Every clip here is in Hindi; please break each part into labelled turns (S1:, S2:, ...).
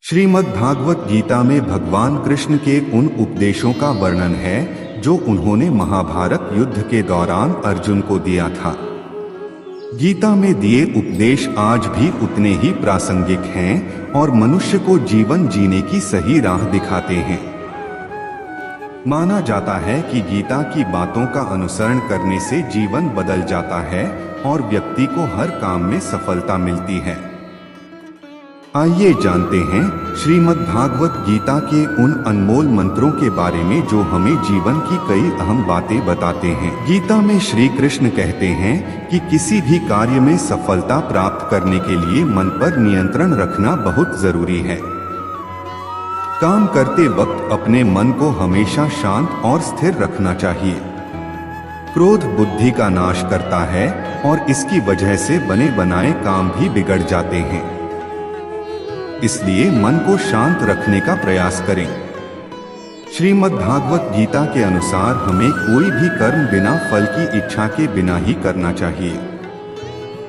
S1: श्रीमद् भागवत गीता में भगवान कृष्ण के उन उपदेशों का वर्णन है जो उन्होंने महाभारत युद्ध के दौरान अर्जुन को दिया था। गीता में दिए उपदेश आज भी उतने ही प्रासंगिक हैं और मनुष्य को जीवन जीने की सही राह दिखाते हैं। माना जाता है कि गीता की बातों का अनुसरण करने से जीवन बदल जाता है और व्यक्ति को हर काम में सफलता मिलती है। आइए जानते हैं श्रीमद् भागवत गीता के उन अनमोल मंत्रों के बारे में जो हमें जीवन की कई अहम बातें बताते हैं। गीता में श्री कृष्ण कहते हैं कि किसी भी कार्य में सफलता प्राप्त करने के लिए मन पर नियंत्रण रखना बहुत जरूरी है। काम करते वक्त अपने मन को हमेशा शांत और स्थिर रखना चाहिए। क्रोध बुद्धि का नाश करता है और इसकी वजह से बने बनाए काम भी बिगड़ जाते हैं। इसलिए मन को शांत रखने का प्रयास करें। श्रीमद् भागवत गीता के अनुसार हमें कोई भी कर्म बिना फल की इच्छा के बिना ही करना चाहिए।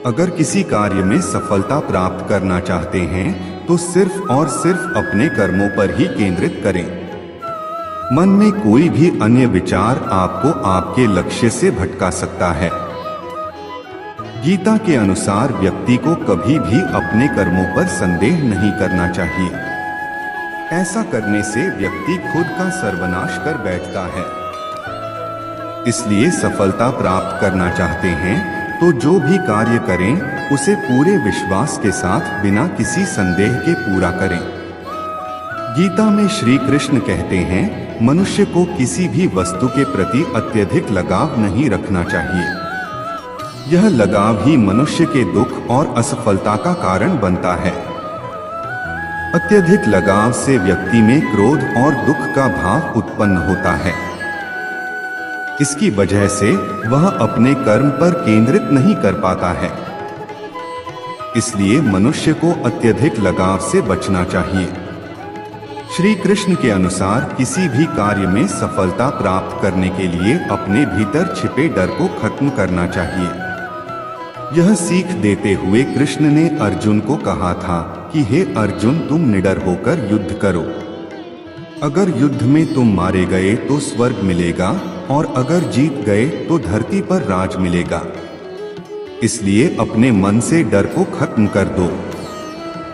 S1: अगर किसी कार्य में सफलता प्राप्त करना चाहते हैं तो सिर्फ और सिर्फ अपने कर्मों पर ही केंद्रित करें। मन में कोई भी अन्य विचार आपको आपके लक्ष्य से भटका सकता है। गीता के अनुसार व्यक्ति को कभी भी अपने कर्मों पर संदेह नहीं करना चाहिए। ऐसा करने से व्यक्ति खुद का सर्वनाश कर बैठता है। इसलिए सफलता प्राप्त करना चाहते हैं तो जो भी कार्य करें उसे पूरे विश्वास के साथ बिना किसी संदेह के पूरा करें। गीता में श्री कृष्ण कहते हैं, मनुष्य को किसी भी वस्तु के प्रति अत्यधिक लगाव नहीं रखना चाहिए। यह लगाव ही मनुष्य के दुख और असफलता का कारण बनता है। अत्यधिक लगाव से व्यक्ति में क्रोध और दुख का भाव उत्पन्न होता है। इसकी वजह से वह अपने कर्म पर केंद्रित नहीं कर पाता है। इसलिए मनुष्य को अत्यधिक लगाव से बचना चाहिए। श्री कृष्ण के अनुसार किसी भी कार्य में सफलता प्राप्त करने के लिए अपने भीतर छिपे डर को खत्म करना चाहिए। यह सीख देते हुए कृष्ण ने अर्जुन को कहा था कि हे अर्जुन, तुम निडर होकर युद्ध करो। अगर युद्ध में तुम मारे गए तो स्वर्ग मिलेगा और अगर जीत गए तो धरती पर राज मिलेगा। इसलिए अपने मन से डर को खत्म कर दो।